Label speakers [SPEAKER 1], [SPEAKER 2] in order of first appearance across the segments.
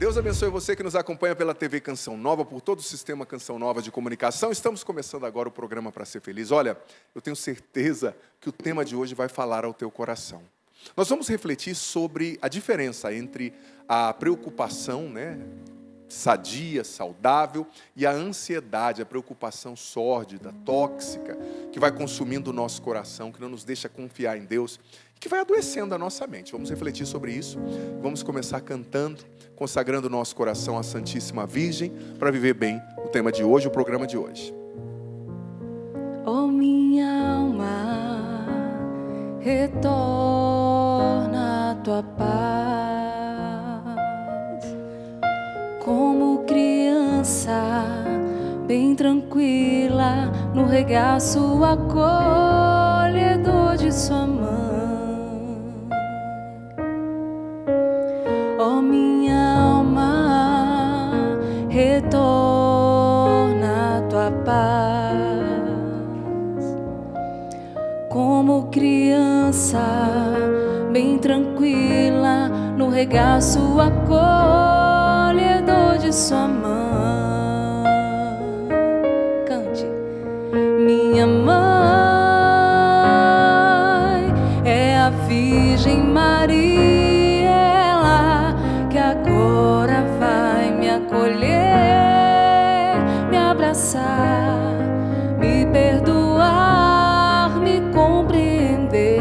[SPEAKER 1] Deus abençoe você que nos acompanha pela TV Canção Nova, por todo o sistema Canção Nova de comunicação. Estamos começando agora o programa Para Ser Feliz. Olha, eu tenho certeza que o tema de hoje vai falar ao teu coração. Nós vamos refletir sobre a diferença entre a preocupação, sadia, saudável, e a ansiedade, a preocupação sórdida, tóxica, que vai consumindo o nosso coração, que não nos deixa confiar em Deus, e que vai adoecendo a nossa mente. Vamos refletir sobre isso. Vamos começar cantando, consagrando o nosso coração à Santíssima Virgem, para viver bem o tema de hoje, o programa de hoje.
[SPEAKER 2] Oh, minha alma, retorna à tua paz, como criança, bem tranquila, no regaço acolhedor de sua mãe. Oh, minha alma, retorna à tua paz, como criança, bem tranquila, no regaço acolhedor de sua mãe. Cante. Minha mãe é a Virgem Maria, ela que agora vai me acolher, me abraçar, me perdoar, me compreender,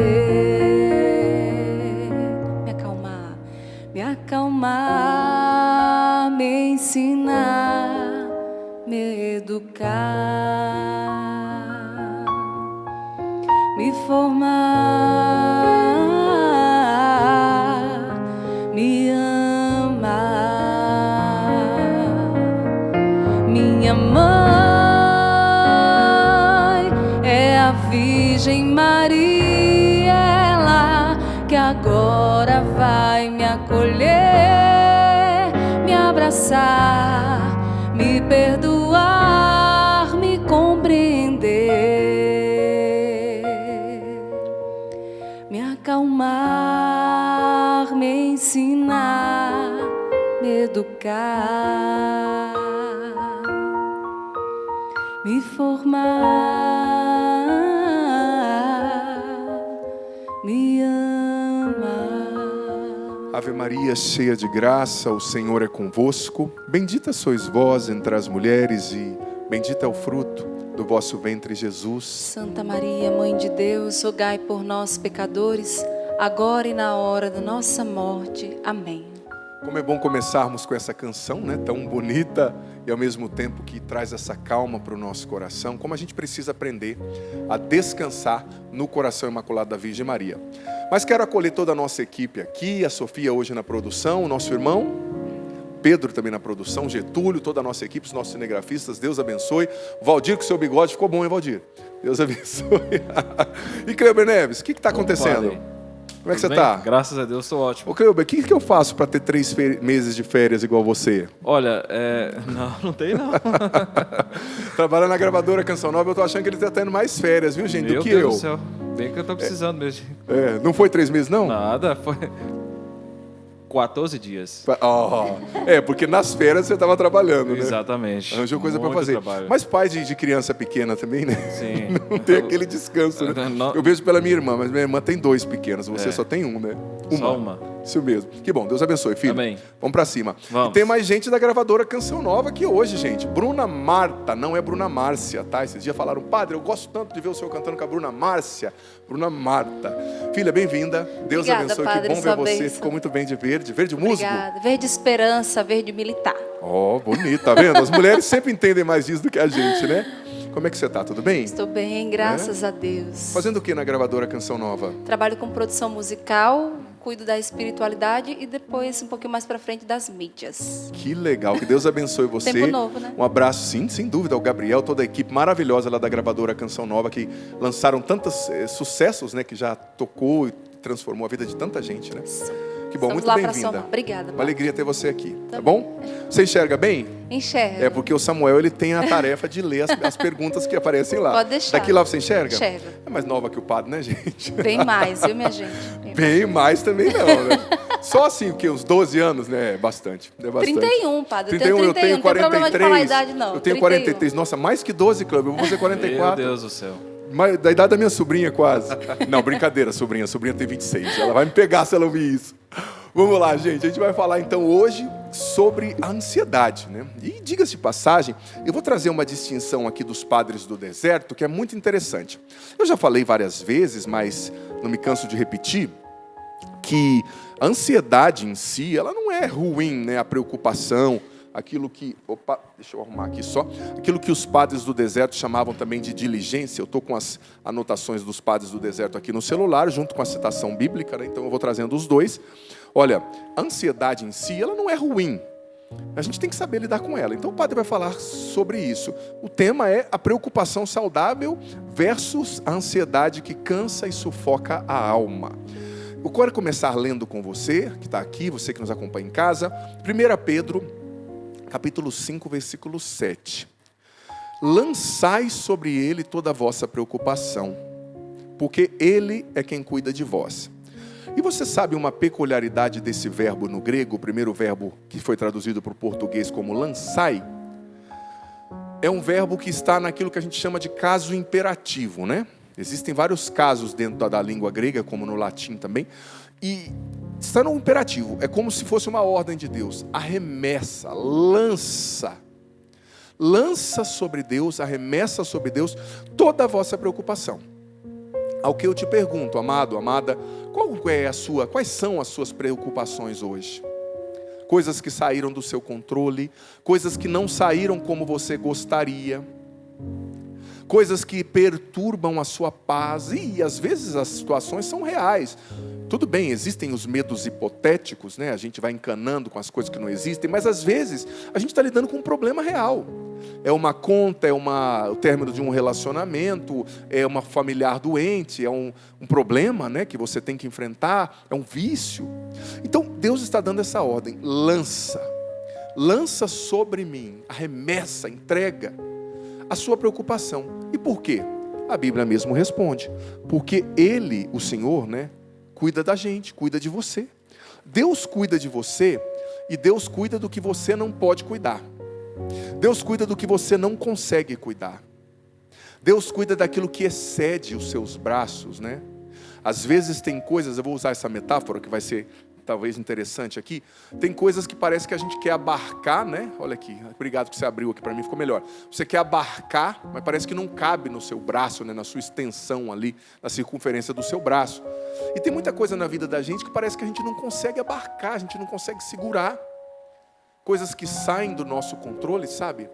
[SPEAKER 2] me acalmar, me ensinar, me educar, me formar, me amar. Minha mãe é a Virgem Maria, ela que agora vai me acolher, me abraçar, me perdoar, me compreender, me acalmar, me ensinar, me educar, me formar, me amar.
[SPEAKER 1] Ave Maria, cheia de graça, o Senhor é convosco. Bendita sois vós entre as mulheres e bendito é o fruto do vosso ventre, Jesus.
[SPEAKER 2] Santa Maria, Mãe de Deus, rogai por nós, pecadores, agora e na hora da nossa morte. Amém.
[SPEAKER 1] Como é bom começarmos com essa canção, tão bonita e ao mesmo tempo que traz essa calma para o nosso coração. Como a gente precisa aprender a descansar no coração imaculado da Virgem Maria. Mas quero acolher toda a nossa equipe aqui, a Sofia hoje na produção, o nosso irmão Pedro também na produção, Getúlio, toda a nossa equipe, os nossos cinegrafistas, Deus abençoe. Valdir, com seu bigode ficou bom, hein, Valdir? Deus abençoe. E Cleuber Neves, o que está acontecendo? Como é que você está?
[SPEAKER 3] Graças a Deus, estou ótimo.
[SPEAKER 1] Ô Cleuber, o que eu faço para ter 3 meses de férias igual você?
[SPEAKER 3] Olha, não tem não.
[SPEAKER 1] Trabalhando na gravadora Canção Nova, eu tô achando que ele está tendo mais férias, viu, gente, do que eu.
[SPEAKER 3] Meu Deus do céu, bem que eu tô precisando mesmo.
[SPEAKER 1] Não foi 3 meses, não?
[SPEAKER 3] Nada, foi 14 dias.
[SPEAKER 1] Porque nas férias você estava trabalhando, né?
[SPEAKER 3] Exatamente.
[SPEAKER 1] Arranjou coisa para fazer.
[SPEAKER 3] Trabalho.
[SPEAKER 1] Mas pai de criança pequena também, né?
[SPEAKER 3] Sim.
[SPEAKER 1] Não tem aquele descanso, né? Eu vejo pela minha irmã, mas minha irmã tem 2 pequenos, você só tem um, né?
[SPEAKER 3] Só uma.
[SPEAKER 1] Isso mesmo. Que bom, Deus abençoe, filho.
[SPEAKER 3] Amém.
[SPEAKER 1] Vamos pra cima.
[SPEAKER 3] Vamos.
[SPEAKER 1] E tem mais gente da gravadora Canção Nova aqui hoje, gente. Bruna Marta, não é Bruna Márcia, tá? Esses dias falaram, padre, eu gosto tanto de ver o senhor cantando com a Bruna Márcia. Bruna Marta. Filha, bem-vinda. Deus
[SPEAKER 2] Obrigada,
[SPEAKER 1] abençoe,
[SPEAKER 2] padre,
[SPEAKER 1] que bom ver você.
[SPEAKER 2] bênção.
[SPEAKER 1] Ficou muito bem de verde. Verde musgo?
[SPEAKER 2] Obrigada. Verde esperança, verde militar.
[SPEAKER 1] Bonito, tá vendo? As mulheres sempre entendem mais disso do que a gente, né? Como é que você tá? Tudo bem?
[SPEAKER 2] Estou bem, graças a Deus.
[SPEAKER 1] Fazendo o que na gravadora Canção Nova?
[SPEAKER 2] Trabalho com produção musical, cuido da espiritualidade e depois, um pouquinho mais pra frente, das mídias.
[SPEAKER 1] Que legal, que Deus abençoe você.
[SPEAKER 2] Tempo novo, né?
[SPEAKER 1] Um abraço, sim, sem dúvida, ao Gabriel, toda a equipe maravilhosa lá da gravadora Canção Nova, que lançaram tantos sucessos, né, que já tocou e transformou a vida de tanta gente, né? Que bom,
[SPEAKER 2] Estamos
[SPEAKER 1] muito
[SPEAKER 2] lá pra
[SPEAKER 1] bem-vinda.
[SPEAKER 2] somar. Obrigada,
[SPEAKER 1] Uma
[SPEAKER 2] padre.
[SPEAKER 1] alegria ter você aqui, tá
[SPEAKER 2] Também.
[SPEAKER 1] bom? Você enxerga bem?
[SPEAKER 2] Enxerga.
[SPEAKER 1] É porque o Samuel ele tem a tarefa de ler as perguntas que aparecem lá.
[SPEAKER 2] Pode deixar.
[SPEAKER 1] Daqui lá você enxerga?
[SPEAKER 2] Enxerga.
[SPEAKER 1] É mais nova que o padre, né, gente?
[SPEAKER 2] Bem mais, viu, minha gente?
[SPEAKER 1] Bem mais também não, né? Só assim, o quê? Uns 12 anos, né? É bastante. É bastante.
[SPEAKER 2] 31, padre.
[SPEAKER 1] 31, eu tenho 43.
[SPEAKER 2] Não tem problema de falar a idade, não.
[SPEAKER 1] Eu tenho
[SPEAKER 2] 31.
[SPEAKER 1] 43. Nossa, mais que 12, Cláudio. Eu vou fazer
[SPEAKER 3] Meu
[SPEAKER 1] 44.
[SPEAKER 3] Deus do céu.
[SPEAKER 1] Da idade da minha sobrinha, quase. Não, brincadeira, sobrinha. A sobrinha tem 26. Ela vai me pegar se ela ouvir isso. Vamos lá, gente. A gente vai falar, então, hoje sobre a ansiedade, né? E, diga-se de passagem, eu vou trazer uma distinção aqui dos padres do deserto, que é muito interessante. Eu já falei várias vezes, mas não me canso de repetir, que a ansiedade em si, ela não é ruim, né? A preocupação, aquilo que... Opa, deixa eu arrumar aqui só. Aquilo que os padres do deserto chamavam também de diligência. Eu estou com as anotações dos padres do deserto aqui no celular, junto com a citação bíblica, né? Então eu vou trazendo os dois. Olha, a ansiedade em si, ela não é ruim. A gente tem que saber lidar com ela. Então o padre vai falar sobre isso. O tema é a preocupação saudável versus a ansiedade que cansa e sufoca a alma. Eu quero começar lendo com você, que está aqui, você que nos acompanha em casa. 1 Pedro, capítulo 5, versículo 7. Lançai sobre ele toda a vossa preocupação, porque ele é quem cuida de vós. E você sabe uma peculiaridade desse verbo no grego, o primeiro verbo que foi traduzido para o português como lançai? É um verbo que está naquilo que a gente chama de caso imperativo, né? Existem vários casos dentro da língua grega, como no latim também, e está no imperativo, é como se fosse uma ordem de Deus. Arremessa, lança. Lança sobre Deus, arremessa sobre Deus toda a vossa preocupação. Ao que eu te pergunto, amado, amada, quais são as suas preocupações hoje? Coisas que saíram do seu controle, coisas que não saíram como você gostaria, coisas que perturbam a sua paz, e às vezes as situações são reais. Tudo bem, existem os medos hipotéticos, né? A gente vai encanando com as coisas que não existem, mas às vezes a gente está lidando com um problema real. É uma conta, é o término de um relacionamento, é uma familiar doente, é um problema, né, que você tem que enfrentar, é um vício. Então Deus está dando essa ordem: lança sobre mim, arremessa, entrega a sua preocupação. E por quê? A Bíblia mesmo responde: porque Ele, o Senhor, né, cuida da gente, cuida de você. Deus cuida de você e Deus cuida do que você não pode cuidar. Deus cuida do que você não consegue cuidar. Deus cuida daquilo que excede os seus braços, né? Às vezes tem coisas, eu vou usar essa metáfora que vai ser talvez interessante aqui. Tem coisas que parece que a gente quer abarcar, né? Olha aqui, obrigado que você abriu aqui para mim, ficou melhor. Você quer abarcar, mas parece que não cabe no seu braço, né? Na sua extensão ali, na circunferência do seu braço. E tem muita coisa na vida da gente que parece que a gente não consegue abarcar, a gente não consegue segurar. Coisas que saem do nosso controle, sabe?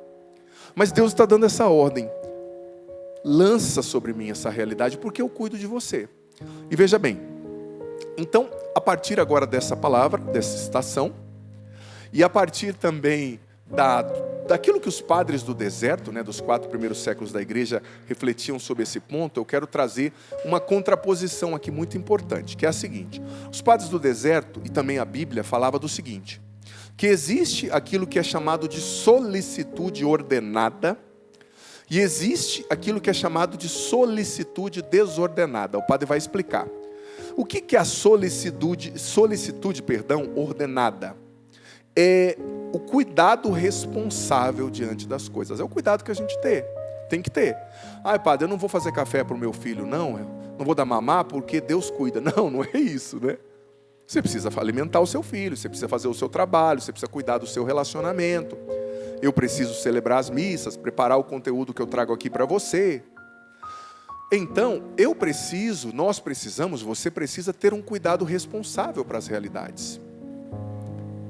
[SPEAKER 1] Mas Deus está dando essa ordem: lança sobre mim essa realidade, porque eu cuido de você. E veja bem, então, a partir agora dessa palavra, dessa citação, e a partir também daquilo que os padres do deserto, né, dos 4 primeiros séculos da igreja, refletiam sobre esse ponto, eu quero trazer uma contraposição aqui muito importante, que é a seguinte: os padres do deserto, e também a Bíblia, falava do seguinte, que existe aquilo que é chamado de solicitude ordenada, e existe aquilo que é chamado de solicitude desordenada. O padre vai explicar. O que é a solicitude ordenada? É o cuidado responsável diante das coisas. É o cuidado que a gente tem que ter. Ai, padre, eu não vou fazer café para o meu filho, não vou dar mamar porque Deus cuida. Não é isso, né? Você precisa alimentar o seu filho, você precisa fazer o seu trabalho, você precisa cuidar do seu relacionamento. Eu preciso celebrar as missas, preparar o conteúdo que eu trago aqui para você. Então, nós precisamos, você precisa ter um cuidado responsável para as realidades.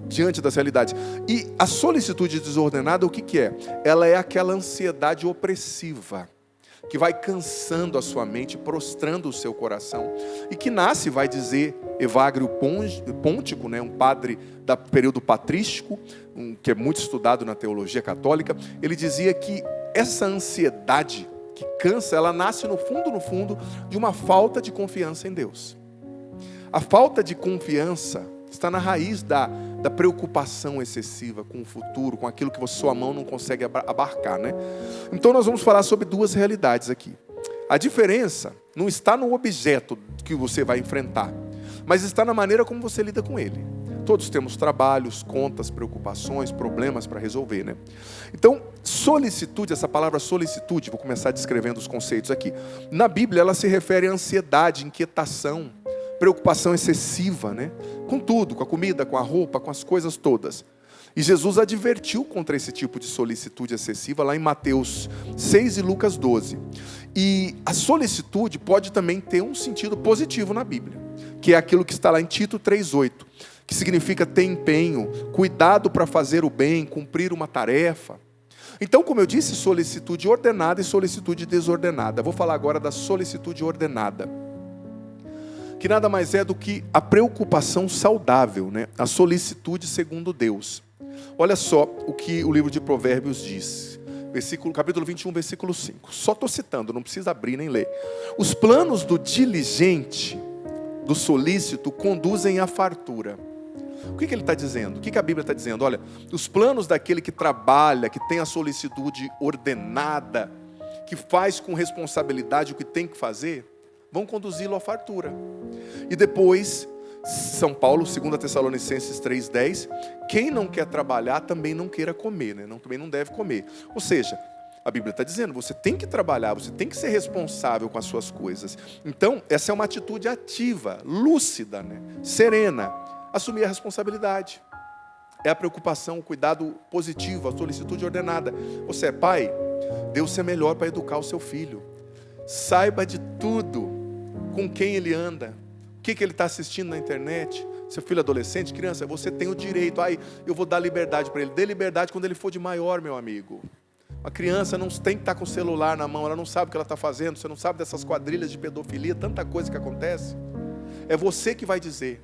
[SPEAKER 1] Diante das realidades. E a solicitude desordenada, o que é? Ela é aquela ansiedade opressiva, que vai cansando a sua mente, prostrando o seu coração, e que nasce, vai dizer Evagrio Pôntico, né, um padre do período patrístico, que é muito estudado na teologia católica. Ele dizia que essa ansiedade que cansa, ela nasce no fundo, de uma falta de confiança em Deus. A falta de confiança Está na raiz da preocupação excessiva com o futuro, com aquilo que sua mão não consegue abarcar, né? Então nós vamos falar sobre duas realidades aqui. A diferença não está no objeto que você vai enfrentar, mas está na maneira como você lida com ele. Todos temos trabalhos, contas, preocupações, problemas para resolver, né? Então, solicitude, essa palavra solicitude, vou começar descrevendo os conceitos aqui. Na Bíblia, ela se refere à ansiedade, inquietação, preocupação excessiva, né? Com tudo, com a comida, com a roupa, com as coisas todas. E Jesus advertiu contra esse tipo de solicitude excessiva lá em Mateus 6 e Lucas 12. E a solicitude pode também ter um sentido positivo na Bíblia, que é aquilo que está lá em Tito 3,8, que significa ter empenho, cuidado para fazer o bem, cumprir uma tarefa. Então, como eu disse, solicitude ordenada e solicitude desordenada. Vou falar agora da solicitude ordenada, que nada mais é do que a preocupação saudável, né? A solicitude segundo Deus. Olha só o que o livro de Provérbios diz, capítulo 21, versículo 5. Só estou citando, não precisa abrir nem ler. Os planos do diligente, do solícito, conduzem à fartura. O que ele está dizendo? O que a Bíblia está dizendo? Olha, os planos daquele que trabalha, que tem a solicitude ordenada, que faz com responsabilidade o que tem que fazer, vão conduzi-lo à fartura. E depois, São Paulo, 2 Tessalonicenses 3,10, quem não quer trabalhar também não queira comer, né? Também não deve comer. Ou seja, a Bíblia está dizendo, você tem que trabalhar, você tem que ser responsável com as suas coisas. Então, essa é uma atitude ativa, lúcida, né? Serena. Assumir a responsabilidade. É a preocupação, o cuidado positivo, a solicitude ordenada. Você é pai? Deus é melhor para educar o seu filho. Saiba de tudo, com quem ele anda, o que ele está assistindo na internet. Seu filho adolescente, criança, você tem o direito. Eu vou dar liberdade para ele. Dê liberdade quando ele for de maior, meu amigo. A criança não tem que estar com o celular na mão, ela não sabe o que ela está fazendo, você não sabe dessas quadrilhas de pedofilia, tanta coisa que acontece. É você que vai dizer.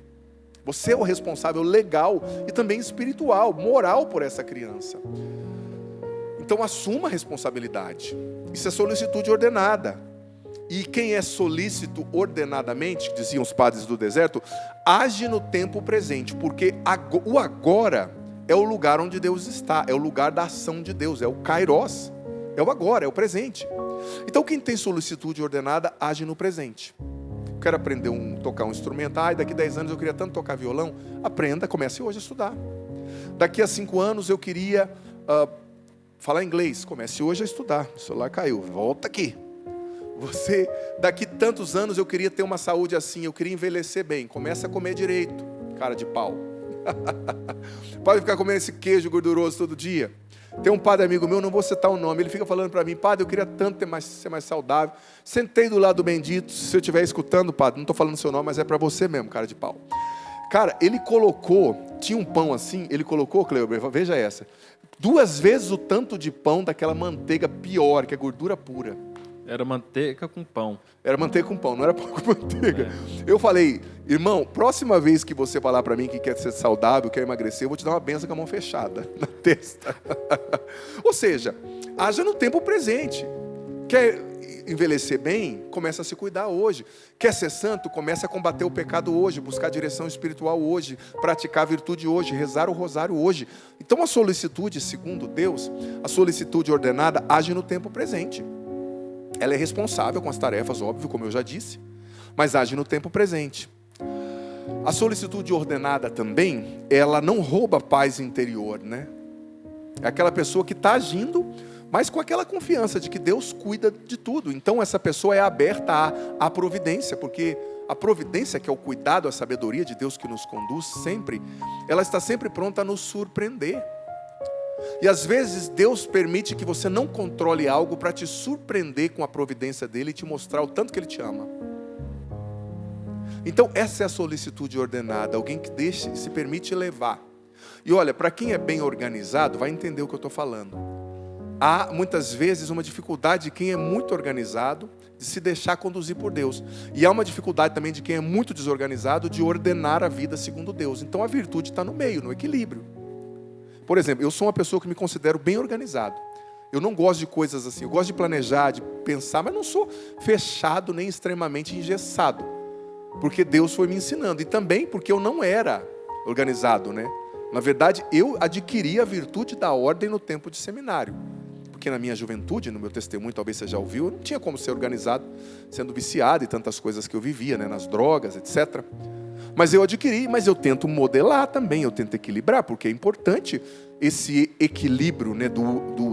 [SPEAKER 1] Você é o responsável legal e também espiritual, moral por essa criança. Então assuma a responsabilidade. Isso é solicitude ordenada. E quem é solícito ordenadamente, diziam os padres do deserto, age no tempo presente, porque o agora é o lugar onde Deus está, é o lugar da ação de Deus, é o kairos, é o agora, é o presente. Então quem tem solicitude ordenada age no presente. Quero aprender tocar um instrumento, daqui 10 anos eu queria tanto tocar violão. Aprenda, comece hoje a estudar. Daqui a 5 anos eu queria falar inglês, comece hoje a estudar. O celular caiu, volta aqui. Daqui tantos anos eu queria ter uma saúde assim, eu queria envelhecer bem, começa a comer direito, cara de pau. Pode ficar comendo esse queijo gorduroso todo dia. Tem um padre amigo meu, não vou citar o nome, ele fica falando para mim, padre, eu queria tanto ser mais saudável. Sentei do lado do bendito, se eu estiver escutando, padre, não estou falando seu nome, mas é para você mesmo, cara de pau. Cara, ele colocou, tinha um pão assim, ele colocou, Cleber, veja essa, 2 vezes o tanto de pão daquela manteiga pior, que é gordura pura.
[SPEAKER 3] Era manteiga com pão.
[SPEAKER 1] Era manteiga com pão, não era pão com manteiga. Eu falei, irmão, próxima vez que você falar para mim que quer ser saudável, quer emagrecer, eu vou te dar uma benção com a mão fechada na testa. Ou seja, haja no tempo presente. Quer envelhecer bem? Começa a se cuidar hoje. Quer ser santo? Começa a combater o pecado hoje, buscar direção espiritual hoje, praticar a virtude hoje, rezar o rosário hoje. Então a solicitude, segundo Deus, a solicitude ordenada age no tempo presente. Ela é responsável com as tarefas, óbvio, como eu já disse, mas age no tempo presente. A solicitude ordenada também, ela não rouba a paz interior, né? É aquela pessoa que está agindo, mas com aquela confiança de que Deus cuida de tudo. Então essa pessoa é aberta à providência, porque a providência, que é o cuidado, a sabedoria de Deus que nos conduz sempre, ela está sempre pronta a nos surpreender. E às vezes Deus permite que você não controle algo para te surpreender com a providência dele e te mostrar o tanto que ele te ama. Então essa é a solicitude ordenada, alguém que deixa e se permite levar. E olha, para quem é bem organizado, vai entender o que eu estou falando. Há muitas vezes uma dificuldade de quem é muito organizado de se deixar conduzir por Deus. E há uma dificuldade também de quem é muito desorganizado de ordenar a vida segundo Deus. Então a virtude está no meio, no equilíbrio. Por exemplo, eu sou uma pessoa que me considero bem organizado. Eu não gosto de coisas assim, eu gosto de planejar, de pensar, mas não sou fechado nem extremamente engessado. Porque Deus foi me ensinando. E também porque eu não era organizado, né? Na verdade, eu adquiri a virtude da ordem no tempo de seminário. Porque na minha juventude, no meu testemunho, talvez você já ouviu, eu não tinha como ser organizado, sendo viciado e tantas coisas que eu vivia, né? Nas drogas, etc. Mas eu adquiri, mas eu tento modelar também, eu tento equilibrar, porque é importante esse equilíbrio, né,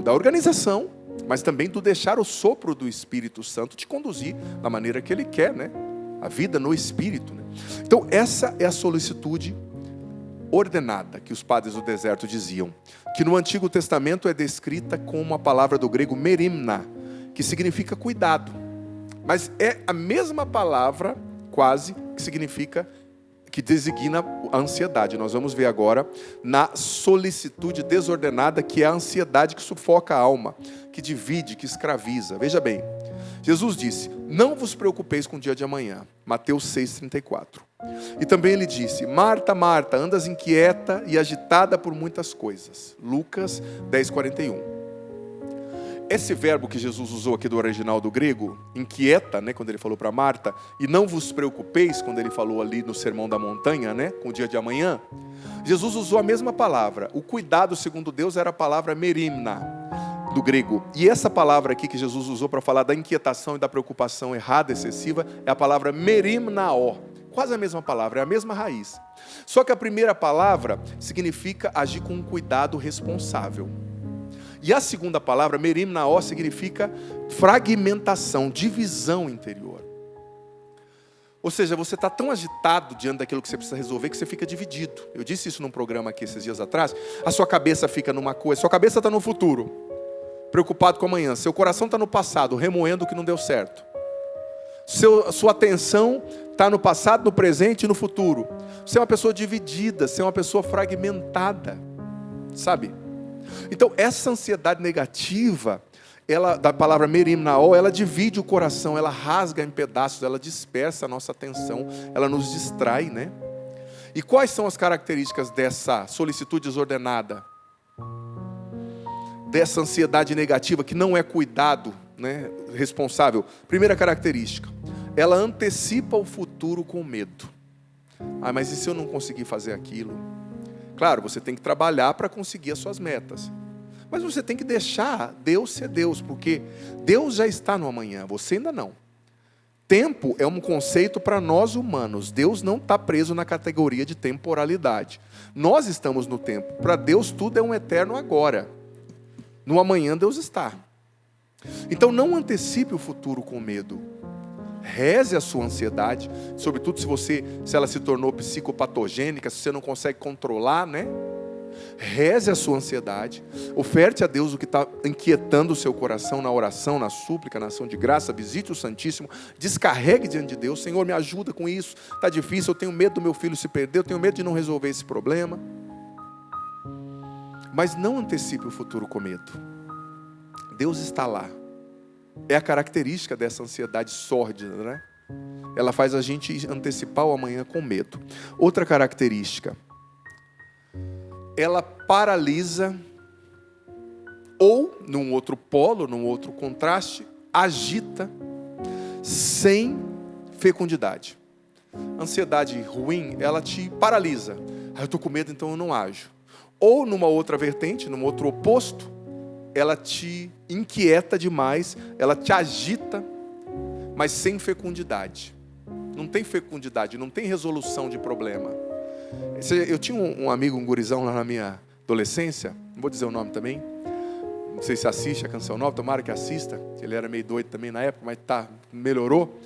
[SPEAKER 1] da organização, mas também do deixar o sopro do Espírito Santo te conduzir da maneira que Ele quer, né? A vida no Espírito, né? Então essa é a solicitude ordenada que os padres do deserto diziam, que no Antigo Testamento é descrita com uma palavra do grego merimna, que significa cuidado, mas é a mesma palavra quase que significa, que designa a ansiedade. Nós vamos ver agora na solicitude desordenada, que é a ansiedade que sufoca a alma, que divide, que escraviza. Veja bem, Jesus disse: não vos preocupeis com o dia de amanhã. Mateus 6,34. E também ele disse: Marta, Marta, andas inquieta e agitada por muitas coisas. Lucas 10,41. Esse verbo que Jesus usou aqui do original do grego, inquieta, né, quando ele falou para Marta, e não vos preocupeis, quando ele falou ali no Sermão da Montanha, né, com o dia de amanhã, Jesus usou a mesma palavra. O cuidado, segundo Deus, era a palavra merimna, do grego. E essa palavra aqui que Jesus usou para falar da inquietação e da preocupação errada, excessiva, é a palavra merimnao. Quase a mesma palavra, é a mesma raiz. Só que a primeira palavra significa agir com um cuidado responsável. E a segunda palavra, merimnao, significa fragmentação, divisão interior. Ou seja, você está tão agitado diante daquilo que você precisa resolver que você fica dividido. Eu disse isso num programa aqui esses dias atrás. A sua cabeça fica numa coisa, sua cabeça está no futuro, preocupado com amanhã. Seu coração está no passado, remoendo o que não deu certo. Sua atenção está no passado, no presente e no futuro. Você é uma pessoa dividida, você é uma pessoa fragmentada, sabe? Então, essa ansiedade negativa, ela, da palavra merimnao, ela divide o coração, ela rasga em pedaços, ela dispersa a nossa atenção, ela nos distrai, né? E quais são as características dessa solicitude desordenada? Dessa ansiedade negativa, que não é cuidado, né, responsável? Primeira característica, ela antecipa o futuro com medo. Ah, mas e se eu não conseguir fazer aquilo? Claro, você tem que trabalhar para conseguir as suas metas. Mas você tem que deixar Deus ser Deus, porque Deus já está no amanhã, você ainda não. Tempo é um conceito para nós humanos. Deus não está preso na categoria de temporalidade. Nós estamos no tempo. Para Deus tudo é um eterno agora. No amanhã Deus está. Então não antecipe o futuro com medo. Reze a sua ansiedade, sobretudo se ela se tornou psicopatogênica, se você não consegue controlar, né? Reze a sua ansiedade, oferte a Deus o que está inquietando o seu coração na oração, na súplica, na ação de graça, visite o Santíssimo, descarregue diante de Deus: Senhor, me ajuda com isso, está difícil, eu tenho medo do meu filho se perder, eu tenho medo de não resolver esse problema. Mas não antecipe o futuro com medo. Deus está lá. É a característica dessa ansiedade sórdida, né? Ela faz a gente antecipar o amanhã com medo. Outra característica, ela paralisa, ou, num outro polo, num outro contraste, agita sem fecundidade. Ansiedade ruim, ela te paralisa. Eu estou com medo, então eu não ajo. Ou, numa outra vertente, num outro oposto, ela te inquieta demais, ela te agita, mas sem fecundidade. Não tem fecundidade, não tem resolução de problema. Eu tinha um amigo, um gurizão lá na minha adolescência, não vou dizer o nome também, não sei se assiste a Canção Nova, tomara que assista, ele era meio doido também na época, mas melhorou,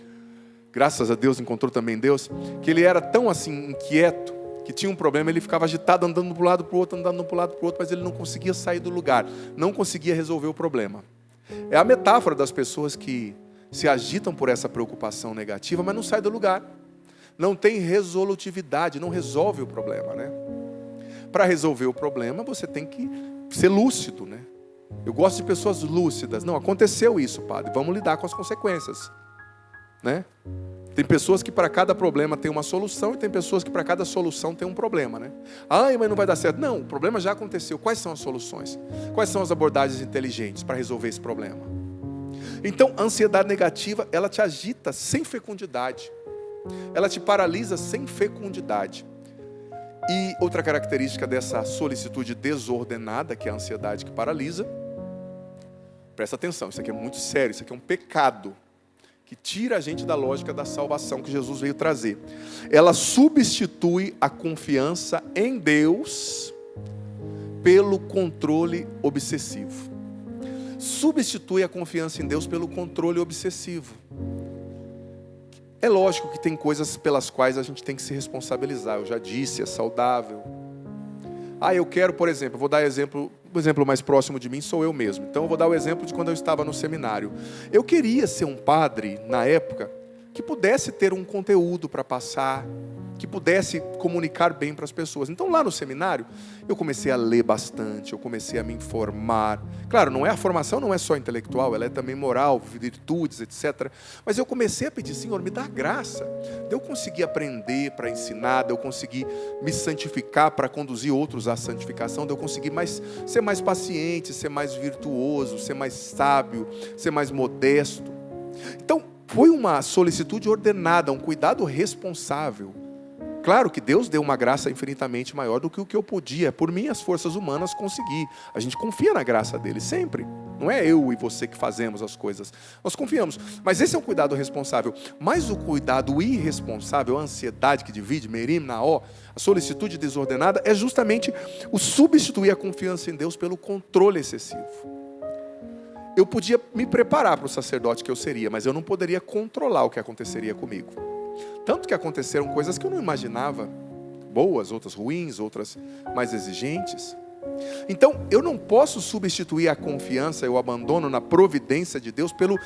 [SPEAKER 1] graças a Deus, encontrou também Deus, que ele era tão assim inquieto, que tinha um problema, ele ficava agitado, andando para um lado para o outro, andando para um lado para o outro, mas ele não conseguia sair do lugar, não conseguia resolver o problema. É a metáfora das pessoas que se agitam por essa preocupação negativa, mas não saem do lugar. Não tem resolutividade, não resolve o problema, né? Para resolver o problema, você tem que ser lúcido, né? Eu gosto de pessoas lúcidas. Não, aconteceu isso, padre, vamos lidar com as consequências, né? Tem pessoas que para cada problema tem uma solução e tem pessoas que para cada solução tem um problema, né? Ai, mas não vai dar certo. Não, o problema já aconteceu. Quais são as soluções? Quais são as abordagens inteligentes para resolver esse problema? Então, a ansiedade negativa, ela te agita sem fecundidade. Ela te paralisa sem fecundidade. E outra característica dessa solicitude desordenada, que é a ansiedade que paralisa, presta atenção, isso aqui é muito sério, isso aqui é um pecado que tira a gente da lógica da salvação que Jesus veio trazer. Ela substitui a confiança em Deus pelo controle obsessivo. Substitui a confiança em Deus pelo controle obsessivo. É lógico que tem coisas pelas quais a gente tem que se responsabilizar. Eu já disse, é saudável. Eu quero, por exemplo, vou dar exemplo, o exemplo mais próximo de mim sou eu mesmo. Então eu vou dar o exemplo de quando eu estava no seminário. Eu queria ser um padre, na época, que pudesse ter um conteúdo para passar, que pudesse comunicar bem para as pessoas. Então lá no seminário, eu comecei a ler bastante, eu comecei a me informar. Claro, a formação não é só intelectual, ela é também moral, virtudes, etc. Mas eu comecei a pedir, Senhor, me dá graça de eu conseguir aprender para ensinar, de eu conseguir me santificar para conduzir outros à santificação, de eu conseguir ser mais paciente, ser mais virtuoso, ser mais sábio, ser mais modesto. Então, foi uma solicitude ordenada, um cuidado responsável. Claro que Deus deu uma graça infinitamente maior do que o que eu podia, por minhas forças humanas, conseguir. A gente confia na graça dele sempre. Não é eu e você que fazemos as coisas. Nós confiamos. Mas esse é um cuidado responsável. Mas o cuidado irresponsável, a ansiedade que divide, merim, naó, a solicitude desordenada, é justamente o substituir a confiança em Deus pelo controle excessivo. Eu podia me preparar para o sacerdote que eu seria, mas eu não poderia controlar o que aconteceria comigo. Tanto que aconteceram coisas que eu não imaginava, boas, outras ruins, outras mais exigentes. Então, eu não posso substituir a confiança e o abandono na providência de Deus pelo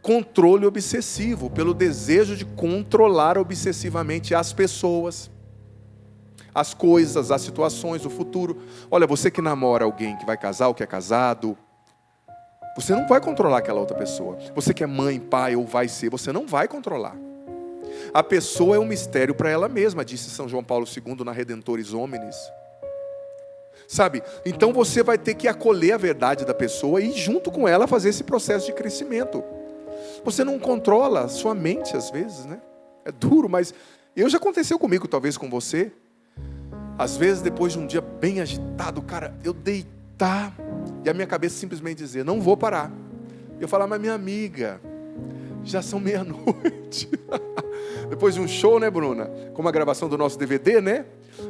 [SPEAKER 1] controle obsessivo, pelo desejo de controlar obsessivamente as pessoas, as coisas, as situações, o futuro. Olha, você que namora alguém que vai casar ou que é casado, você não vai controlar aquela outra pessoa. Você que é mãe, pai ou vai ser, você não vai controlar. A pessoa é um mistério para ela mesma, disse São João Paulo II na Redentores Hominis. Sabe? Então você vai ter que acolher a verdade da pessoa e junto com ela fazer esse processo de crescimento. Você não controla a sua mente às vezes, né? É duro, mas já aconteceu comigo, talvez com você. Às vezes depois de um dia bem agitado, cara, eu deitar e a minha cabeça simplesmente dizer, não vou parar. E eu falar, mas minha amiga, já são meia-noite. Depois de um show, né, Bruna? Como a gravação do nosso DVD, né?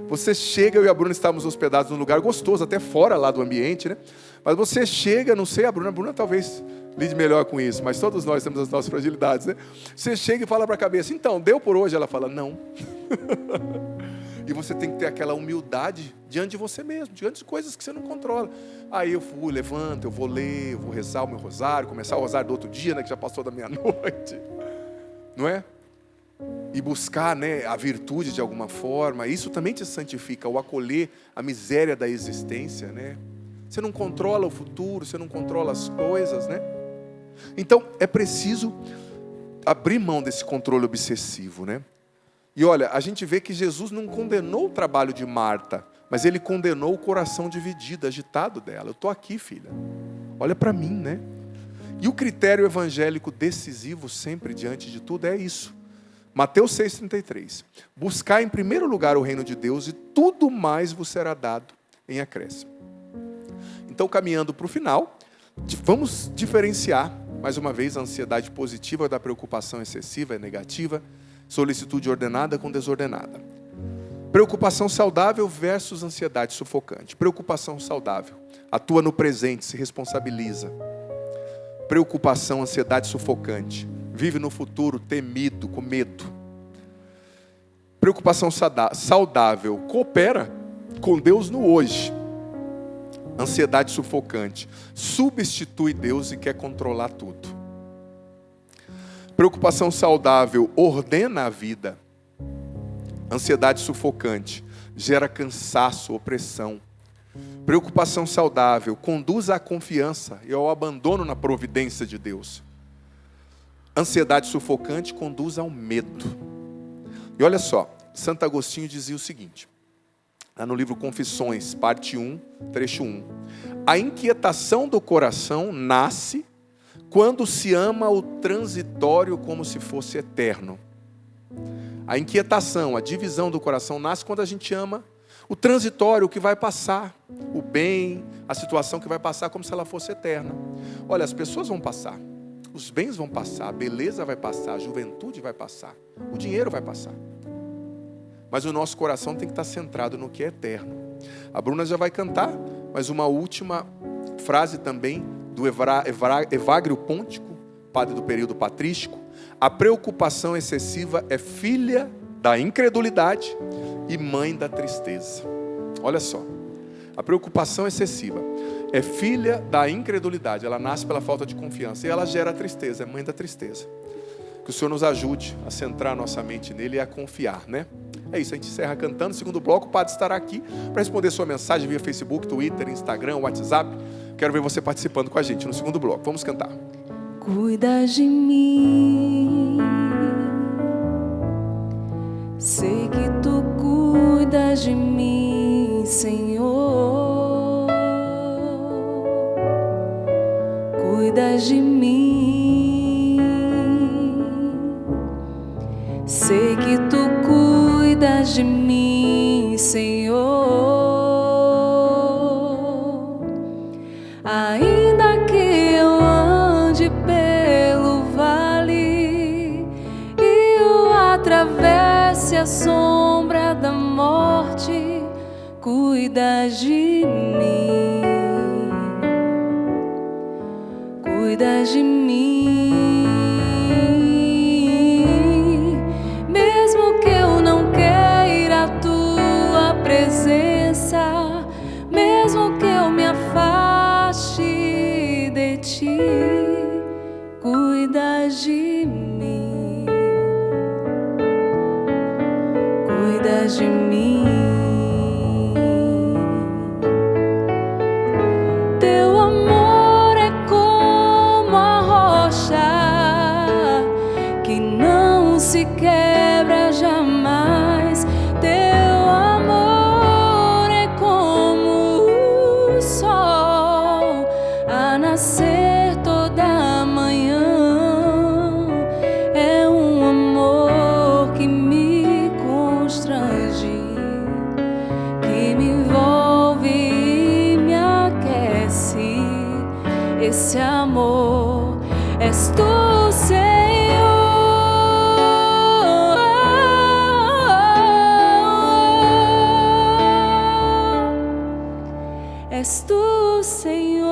[SPEAKER 1] Você chega, eu e a Bruna estávamos hospedados num lugar gostoso, até fora lá do ambiente, né? Mas você chega, não sei, a Bruna talvez lide melhor com isso, mas todos nós temos as nossas fragilidades, né? Você chega e fala para a cabeça, então, deu por hoje? Ela fala, não. E você tem que ter aquela humildade diante de você mesmo, diante de coisas que você não controla. Aí eu levanto, eu vou ler, eu vou rezar o meu rosário, começar o rosário do outro dia, né, que já passou da meia-noite. Não é? E buscar, né, a virtude de alguma forma. Isso também te santifica, o acolher a miséria da existência, né? Você não controla o futuro, você não controla as coisas, né? Então, é preciso abrir mão desse controle obsessivo, né? E olha, a gente vê que Jesus não condenou o trabalho de Marta, mas ele condenou o coração dividido, agitado dela. Eu estou aqui, filha. Olha para mim, né? E o critério evangélico decisivo sempre diante de tudo é isso. Mateus 6,33. Buscar em primeiro lugar o reino de Deus e tudo mais vos será dado em acréscimo. Então, caminhando para o final, vamos diferenciar, mais uma vez, a ansiedade positiva da preocupação excessiva e negativa, solicitude ordenada com desordenada. Preocupação saudável versus ansiedade sufocante. Preocupação saudável. Atua no presente, se responsabiliza. Preocupação, ansiedade sufocante. Vive no futuro temido, com medo. Preocupação saudável. Coopera com Deus no hoje. Ansiedade sufocante. Substitui Deus e quer controlar tudo. Preocupação saudável ordena a vida. Ansiedade sufocante gera cansaço, opressão. Preocupação saudável conduz à confiança e ao abandono na providência de Deus. Ansiedade sufocante conduz ao medo. E olha só, Santo Agostinho dizia o seguinte, lá no livro Confissões, parte 1, trecho 1. A inquietação do coração nasce quando se ama o transitório como se fosse eterno. A inquietação, a divisão do coração nasce quando a gente ama O transitório, o que vai passar. O bem, a situação que vai passar como se ela fosse eterna. Olha, as pessoas vão passar. Os bens vão passar, a beleza vai passar, a juventude vai passar, o dinheiro vai passar. Mas o nosso coração tem que estar centrado no que é eterno. A Bruna já vai cantar, mas uma última frase também do Evagrio Póntico, padre do período patrístico. A preocupação excessiva é filha da incredulidade e mãe da tristeza. Olha só, a preocupação excessiva é filha da incredulidade, ela nasce pela falta de confiança e ela gera a tristeza, é mãe da tristeza. Que o Senhor nos ajude a centrar nossa mente nele e a confiar, né? É isso, a gente encerra cantando. Segundo bloco, o padre estará aqui para responder sua mensagem via Facebook, Twitter, Instagram, WhatsApp. Quero ver você participando com a gente no segundo bloco. Vamos cantar.
[SPEAKER 2] Cuida de mim, sei que tu cuidas de mim, Senhor. Cuidas de mim, sei que tu cuidas de mim, Senhor. Ainda que eu ande pelo vale e eu atravesse a sombra da morte, cuidas de mim, cuidas de mim. Mesmo que eu não queira a tua presença, mesmo que eu me afaste de ti, cuidas de mim, cuidas de mim. Teu amor é como a rocha que não se quebra jamais. Teu amor é como o sol a nascer toda manhã. É um amor que me constrange, que me envolve e me aquece. Esse amor és tu, Senhor. És tu, Senhor.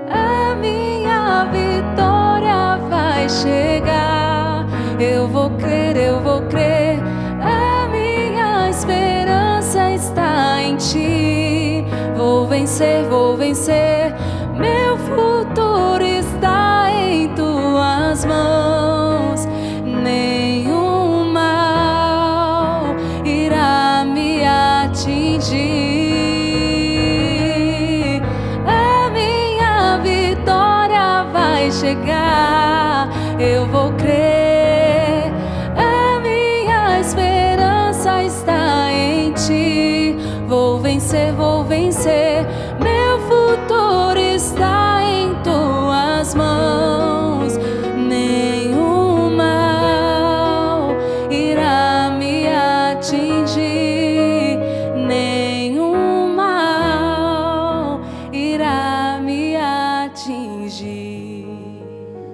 [SPEAKER 2] A minha vitória vai chegar. Eu vou crer, eu vou crer. A minha esperança está em ti. Vou vencer, vou vencer. Meu futuro está em tuas mãos. Nenhum mal irá me atingir. A minha vitória vai chegar. Eu vou crer. A minha esperança está em ti. Vou vencer, vou vencer. Meu futuro está em tuas mãos. Nenhum mal irá me atingir. Nenhum mal irá me atingir.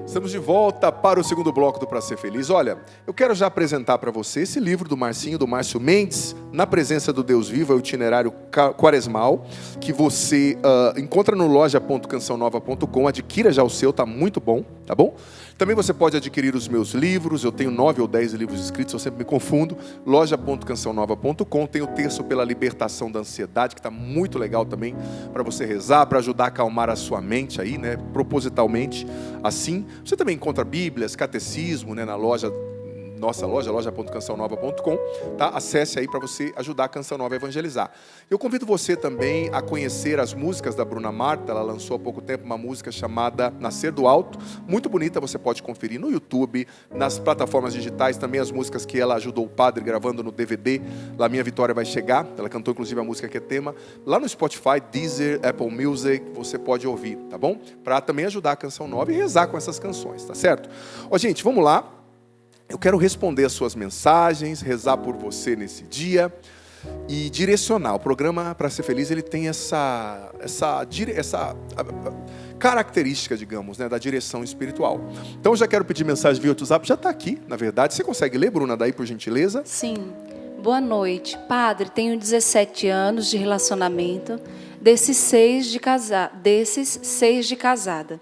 [SPEAKER 1] Estamos de volta para o segundo bloco do Pra Ser Feliz. Olha, eu quero já apresentar para você esse livro do Marcinho, do Márcio Mendes, Na Presença do Deus Vivo, é o itinerário quaresmal, que você encontra no loja.cançãonova.com. Adquira já o seu, tá muito bom, tá bom? Também você pode adquirir os meus livros, eu tenho 9 ou 10 livros escritos, eu sempre me confundo. Loja.cançãonova.com, tem o terço pela libertação da ansiedade, que está muito legal também, para você rezar, para ajudar a acalmar a sua mente aí, né, propositalmente assim. Você também encontra bíblias, catecismo, né, na loja nossa loja, loja.cançãonova.com, tá? Acesse aí para você ajudar a Canção Nova a evangelizar. Eu convido você também a conhecer as músicas da Bruna Marta. Ela lançou há pouco tempo uma música chamada Nascer do Alto, muito bonita, você pode conferir no YouTube, nas plataformas digitais, também as músicas que ela ajudou o padre gravando no DVD, Lá Minha Vitória Vai Chegar, ela cantou inclusive a música que é tema, lá no Spotify, Deezer, Apple Music, você pode ouvir, tá bom? Para também ajudar a Canção Nova e rezar com essas canções, tá certo? Ó, gente, vamos lá, eu quero responder as suas mensagens, rezar por você nesse dia e direcionar. O programa Para Ser Feliz, ele tem essa característica, digamos, né, da direção espiritual. Então, eu já quero pedir mensagem via WhatsApp, já está aqui, na verdade. Você consegue ler, Bruna, daí, por gentileza?
[SPEAKER 2] Sim. Boa noite. Padre, tenho 17 anos de relacionamento, desses 6 de casada.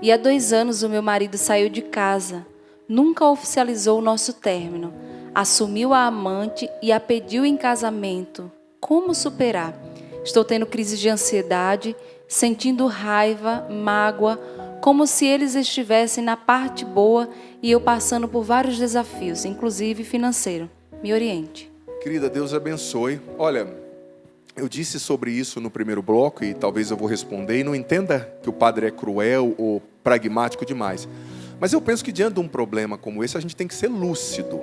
[SPEAKER 2] E há 2 anos o meu marido saiu de casa. Nunca oficializou o nosso término. Assumiu a amante e a pediu em casamento. Como superar? Estou tendo crise de ansiedade, sentindo raiva, mágoa, como se eles estivessem na parte boa e eu passando por vários desafios, inclusive financeiro. Me oriente.
[SPEAKER 1] Querida, Deus abençoe. Olha, eu disse sobre isso no primeiro bloco e talvez eu vou responder. E não entenda que o padre é cruel ou pragmático demais. Mas eu penso que diante de um problema como esse, a gente tem que ser lúcido.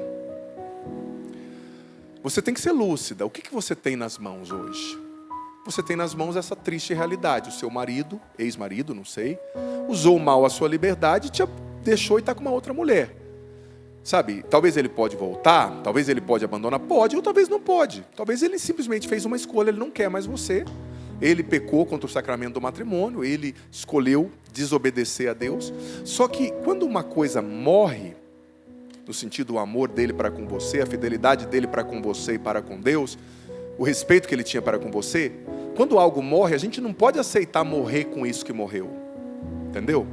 [SPEAKER 1] Você tem que ser lúcida. O que você tem nas mãos hoje? Você tem nas mãos essa triste realidade. O seu marido, ex-marido, não sei, usou mal a sua liberdade, te deixou e está com uma outra mulher. Sabe, talvez ele pode voltar, talvez ele pode abandonar, pode, ou talvez não pode. Talvez ele simplesmente fez uma escolha, ele não quer mais você. Ele pecou contra o sacramento do matrimônio, ele escolheu desobedecer a Deus. Só que quando uma coisa morre, no sentido do amor dele para com você, a fidelidade dele para com você e para com Deus, o respeito que ele tinha para com você, quando algo morre, a gente não pode aceitar morrer com isso que morreu. Entendeu?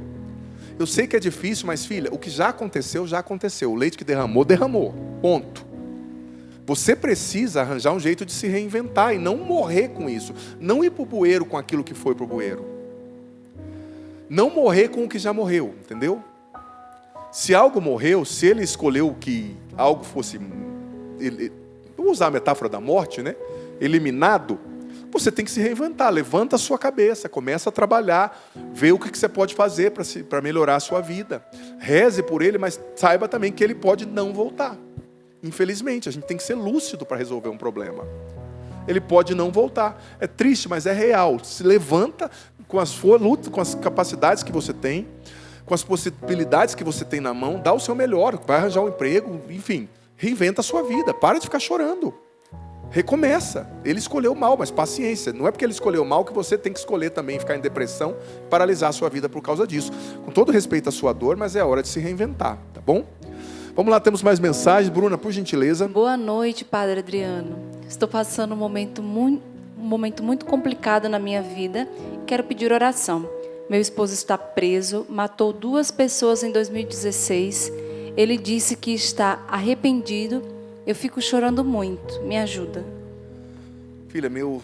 [SPEAKER 1] Eu sei que é difícil, mas filha, o que já aconteceu, já aconteceu. O leite que derramou, derramou. Ponto. Você precisa arranjar um jeito de se reinventar e não morrer com isso. Não ir para o bueiro com aquilo que foi para o bueiro. Não morrer com o que já morreu, entendeu? Se algo morreu, se ele escolheu que algo fosse, vou usar a metáfora da morte, né? Eliminado, você tem que se reinventar. Levanta a sua cabeça, começa a trabalhar, vê o que você pode fazer para melhorar a sua vida. Reze por ele, mas saiba também que ele pode não voltar. Infelizmente, a gente tem que ser lúcido para resolver um problema. Ele pode não voltar. É triste, mas é real. Se levanta com as capacidades que você tem, com as possibilidades que você tem na mão, dá o seu melhor, vai arranjar um emprego, enfim, reinventa a sua vida. Para de ficar chorando. Recomeça. Ele escolheu mal, mas paciência. Não é porque ele escolheu mal que você tem que escolher também ficar em depressão, paralisar a sua vida por causa disso. Com todo respeito à sua dor, mas é hora de se reinventar, tá bom? Vamos lá, temos mais mensagens. Bruna, por gentileza.
[SPEAKER 2] Boa noite, Padre Adriano. Estou passando um momento muito complicado na minha vida. Quero pedir oração. Meu esposo está preso, matou 2 pessoas em 2016. Ele disse que está arrependido. Eu fico chorando muito. Me ajuda.
[SPEAKER 1] Filha, meu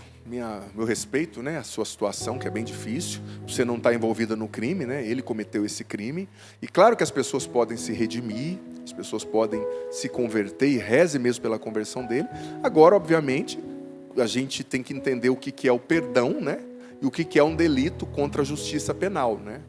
[SPEAKER 1] respeito, né, a sua situação, que é bem difícil. Você não está envolvida no crime, né? Ele cometeu esse crime. E claro que as pessoas podem se redimir, as pessoas podem se converter e reze mesmo pela conversão dele. Agora, obviamente, a gente tem que entender o que é o perdão, né? E o que é um delito contra a justiça penal, né?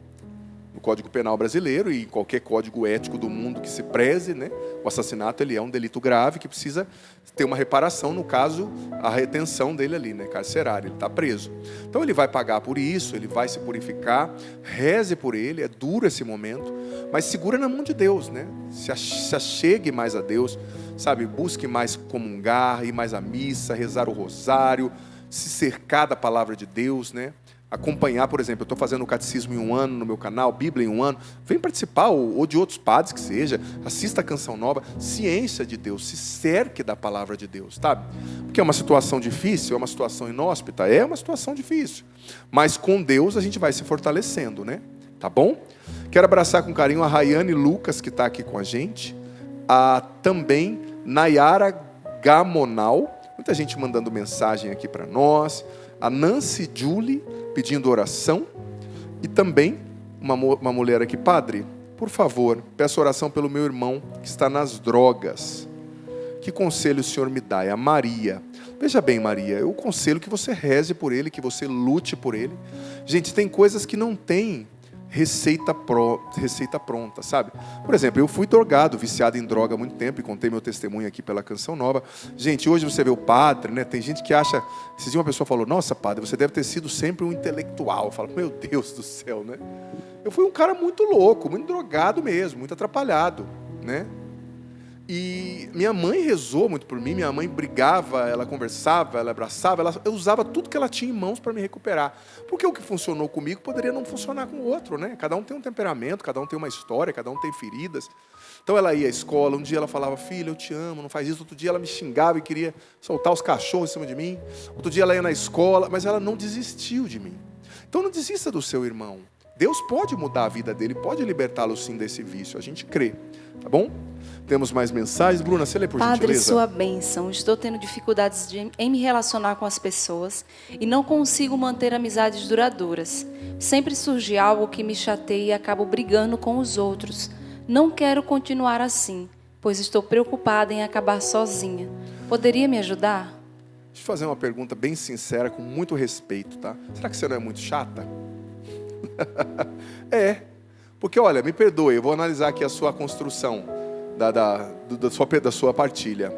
[SPEAKER 1] No Código Penal brasileiro e em qualquer código ético do mundo que se preze, né? O assassinato ele é um delito grave que precisa ter uma reparação, no caso, a retenção dele ali, né? Carcerária, ele está preso. Então ele vai pagar por isso, ele vai se purificar, reze por ele, é duro esse momento, mas segura na mão de Deus, né? Se achegue mais a Deus, sabe? Busque mais comungar, ir mais à missa, rezar o rosário, se cercar da palavra de Deus, né? Acompanhar, por exemplo, eu estou fazendo o catecismo em 1 ano no meu canal, Bíblia em 1 ano, vem participar, ou de outros padres que seja, assista a Canção Nova, ciência de Deus, se cerque da palavra de Deus, sabe? Porque é uma situação difícil, é uma situação inóspita, é uma situação difícil, mas com Deus a gente vai se fortalecendo, né? Tá bom? Quero abraçar com carinho a Rayane Lucas, que está aqui com a gente, a também Nayara Gamonal, muita gente mandando mensagem aqui para nós, a Nancy Julie pedindo oração, e também uma mulher aqui, padre, Por favor, peço oração pelo meu irmão que está nas drogas. Que conselho o Senhor me dá? É a Maria. Veja bem, Maria, eu aconselho que você reze por ele, que você lute por ele. Gente, tem coisas que não tem receita pronta, sabe? Por exemplo, eu fui drogado, viciado em droga há muito tempo, e contei meu testemunho aqui pela Canção Nova. Gente, hoje você vê o padre, né? Tem gente que acha... Esses dias uma pessoa falou, nossa, padre, você deve ter sido sempre um intelectual. Eu falo, meu Deus do céu, né? Eu fui um cara muito louco, muito drogado mesmo, muito atrapalhado, né? E minha mãe rezou muito por mim, minha mãe brigava, ela conversava, ela abraçava, eu usava tudo que ela tinha em mãos para me recuperar. Porque o que funcionou comigo poderia não funcionar com o outro, né? Cada um tem um temperamento, cada um tem uma história, cada um tem feridas. Então ela ia à escola, um dia ela falava, filha, eu te amo, não faz isso. Outro dia ela me xingava e queria soltar os cachorros em cima de mim. Outro dia ela ia na escola, mas ela não desistiu de mim. Então não desista do seu irmão. Deus pode mudar a vida dele, pode libertá-lo sim desse vício, a gente crê, tá bom? Temos mais mensagens. Bruna, você lê por
[SPEAKER 2] Padre,
[SPEAKER 1] gentileza?
[SPEAKER 2] sua bênção. Estou tendo dificuldades em me relacionar com as pessoas e não consigo manter amizades duradouras. Sempre surge algo que me chateia e acabo brigando com os outros. Não quero continuar assim, pois estou preocupada em acabar sozinha. Poderia me ajudar?
[SPEAKER 1] Deixa eu fazer uma pergunta bem sincera, com muito respeito, tá? Será que você não é muito chata? É, porque olha, me perdoe, eu vou analisar aqui a sua construção da sua partilha.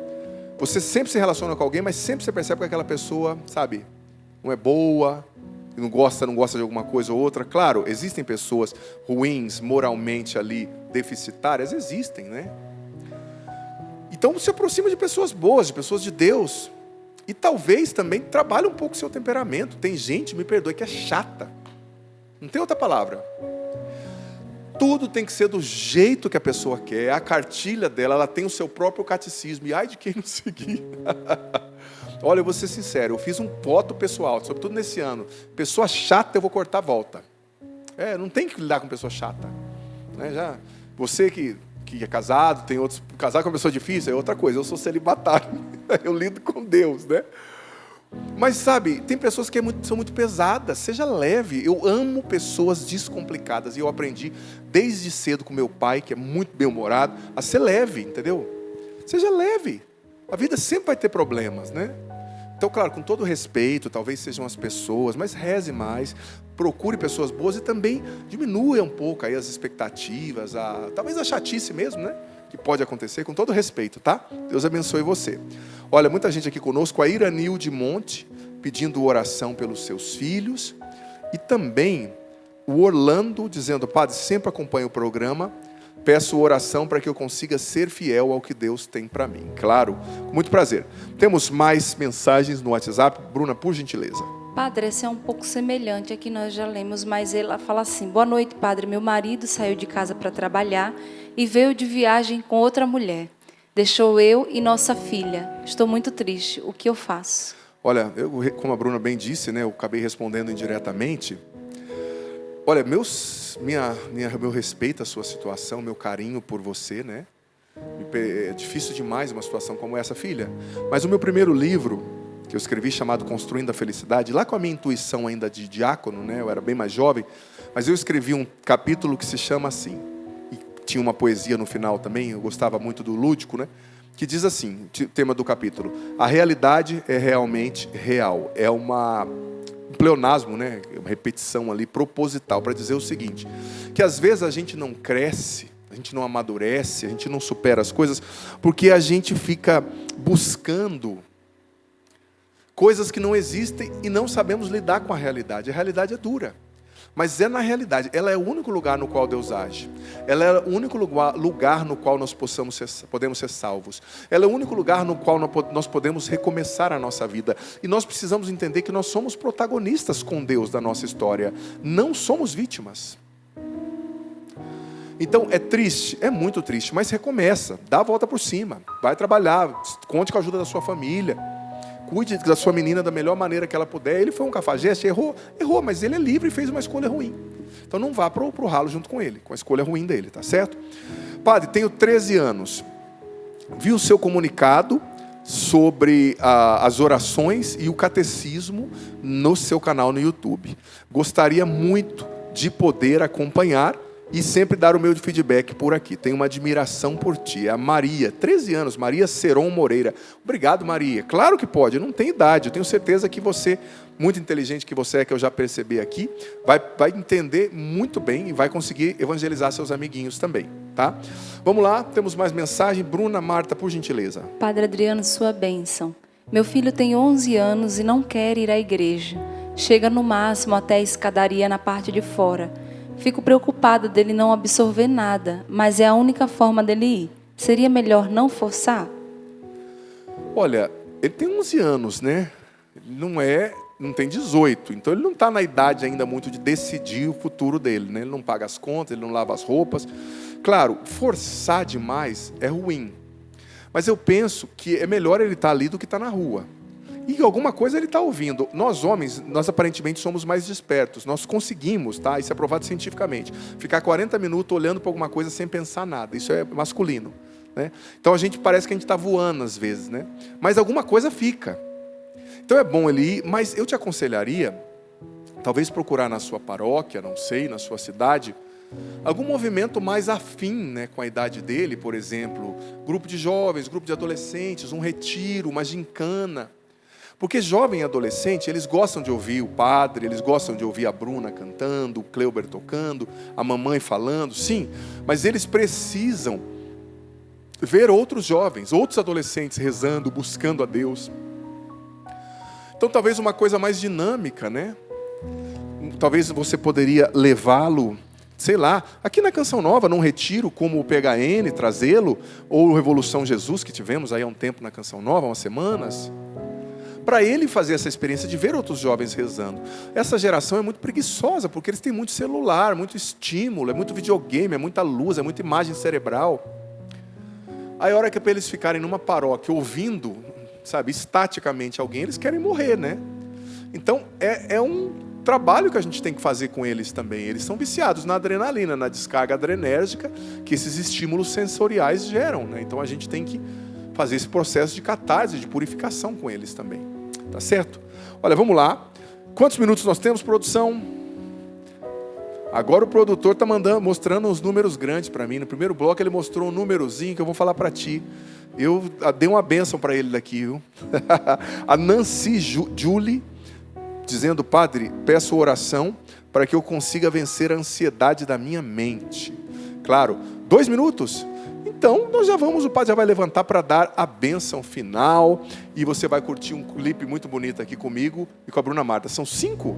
[SPEAKER 1] Você sempre se relaciona com alguém, mas sempre você percebe que aquela pessoa, sabe, não é boa, não gosta de alguma coisa ou outra. Claro, existem pessoas ruins, moralmente ali, deficitárias, existem, né? Então se aproxima de pessoas boas, de pessoas de Deus. E talvez também trabalhe um pouco o seu temperamento. Tem gente, me perdoe, que é chata. Não tem outra palavra. Tudo tem que ser do jeito que a pessoa quer. A cartilha dela, ela tem o seu próprio catecismo. E ai de quem não seguir. Olha, eu vou ser sincero. Eu fiz um voto pessoal, sobretudo nesse ano. Pessoa chata, eu vou cortar a volta. Não tem que lidar com pessoa chata. Né? Você que é casado, tem outros... Casar com uma pessoa difícil é outra coisa. Eu sou celibatário. Eu lido com Deus, né? Mas sabe, tem pessoas que são muito pesadas. Seja leve. Eu amo pessoas descomplicadas. E eu aprendi desde cedo com meu pai, que é muito bem-humorado, a ser leve, entendeu? Seja leve. A vida sempre vai ter problemas, né? Então, claro, com todo respeito, talvez sejam as pessoas, mas reze mais, procure pessoas boas e também diminua um pouco aí as expectativas, talvez a chatice mesmo, né? Que pode acontecer, com todo respeito, tá? Deus abençoe você. Olha, muita gente aqui conosco, a Iranilde Monte, pedindo oração pelos seus filhos, e também o Orlando, dizendo, padre, sempre acompanho o programa, peço oração para que eu consiga ser fiel ao que Deus tem para mim. Claro, com muito prazer. Temos mais mensagens no WhatsApp. Bruna, por gentileza.
[SPEAKER 2] Padre, esse é um pouco semelhante a que nós já lemos, mas ela fala assim, boa noite, padre, meu marido saiu de casa para trabalhar e veio de viagem com outra mulher. Deixou eu e nossa filha. Estou muito triste. O que eu faço?
[SPEAKER 1] Olha, como a Bruna bem disse, né, eu acabei respondendo indiretamente. Olha, meu respeito à sua situação, meu carinho por você, né? É difícil demais uma situação como essa, filha. Mas o meu primeiro livro, que eu escrevi, chamado Construindo a Felicidade, lá com a minha intuição ainda de diácono, né? Eu era bem mais jovem, mas eu escrevi um capítulo que se chama assim, e tinha uma poesia no final também, eu gostava muito do lúdico, né? Que diz assim, o tema do capítulo, a realidade é realmente real. É um pleonasmo, né? Uma repetição ali proposital para dizer o seguinte, que às vezes a gente não cresce, a gente não amadurece, a gente não supera as coisas, porque a gente fica buscando coisas que não existem e não sabemos lidar com a realidade. A realidade é dura, mas é na realidade. Ela é o único lugar no qual Deus age. Ela é o único lugar no qual nós podemos ser salvos. Ela é o único lugar no qual nós podemos recomeçar a nossa vida. E nós precisamos entender que nós somos protagonistas com Deus da nossa história. Não somos vítimas. Então, é triste, é muito triste, mas recomeça. Dá a volta por cima. Vai trabalhar, conte com a ajuda da sua família. Cuide da sua menina da melhor maneira que ela puder. Ele foi um cafajeste, errou, mas ele é livre e fez uma escolha ruim. Então não vá para o ralo junto com ele, com a escolha ruim dele, tá certo? Padre, tenho 13 anos. Vi o seu comunicado sobre as orações e o catecismo no seu canal no YouTube. Gostaria muito de poder acompanhar e sempre dar o meu feedback por aqui. Tenho uma admiração por ti. É a Maria, 13 anos, Maria Seron Moreira. Obrigado, Maria. Claro que pode, não tem idade. Eu tenho certeza que você, muito inteligente que você é, que eu já percebi aqui, vai entender muito bem e vai conseguir evangelizar seus amiguinhos também, tá? Vamos lá, temos mais mensagem. Bruna, Marta, por gentileza.
[SPEAKER 2] Padre Adriano, sua bênção. Meu filho tem 11 anos e não quer ir à igreja. Chega no máximo até a escadaria na parte de fora. Fico preocupada dele não absorver nada, mas é a única forma dele ir. Seria melhor não forçar?
[SPEAKER 1] Olha, ele tem 11 anos, né? Não tem 18, então ele não está na idade ainda muito de decidir o futuro dele, né? Ele não paga as contas, ele não lava as roupas. Claro, forçar demais é ruim, mas eu penso que é melhor ele estar ali do que estar na rua. E alguma coisa ele está ouvindo. Nós homens, nós aparentemente somos mais despertos. Nós conseguimos, tá? Isso é provado cientificamente. Ficar 40 minutos olhando para alguma coisa sem pensar nada. Isso é masculino, né? Então a gente parece que a gente está voando às vezes, né? Mas alguma coisa fica. Então é bom ele ir, mas eu te aconselharia, talvez procurar na sua paróquia, não sei, na sua cidade, algum movimento mais afim, né, com a idade dele, por exemplo, grupo de jovens, grupo de adolescentes, um retiro, uma gincana. Porque jovem e adolescente, eles gostam de ouvir o padre, eles gostam de ouvir a Bruna cantando, o Cleuber tocando, a mamãe falando, sim, mas eles precisam ver outros jovens, outros adolescentes rezando, buscando a Deus. Então talvez uma coisa mais dinâmica, né? Talvez você poderia levá-lo, sei lá, aqui na Canção Nova, num retiro como o PHN, trazê-lo, ou o Revolução Jesus, que tivemos aí há um tempo na Canção Nova, umas semanas, para ele fazer essa experiência de ver outros jovens rezando. Essa geração é muito preguiçosa, porque eles têm muito celular, muito estímulo, é muito videogame, é muita luz, é muita imagem cerebral. Aí a hora que é para eles ficarem numa paróquia ouvindo, sabe, estaticamente alguém, eles querem morrer, né? Então é um trabalho que a gente tem que fazer com eles também. Eles são viciados na adrenalina, na descarga adrenérgica que esses estímulos sensoriais geram, né? Então a gente tem que fazer esse processo de catarse, de purificação com eles também. Tá certo? Olha, vamos lá. Quantos minutos nós temos, produção? Agora o produtor está mostrando uns números grandes para mim. No primeiro bloco ele mostrou um númerozinho que eu vou falar para ti. Eu dei uma bênção para ele daqui, viu? A Nancy Julie, dizendo: Padre, peço oração para que eu consiga vencer a ansiedade da minha mente. Claro, 2 minutos? Então, nós já vamos, o padre já vai levantar para dar a bênção final, e você vai curtir um clipe muito bonito aqui comigo e com a Bruna Marta. São 5?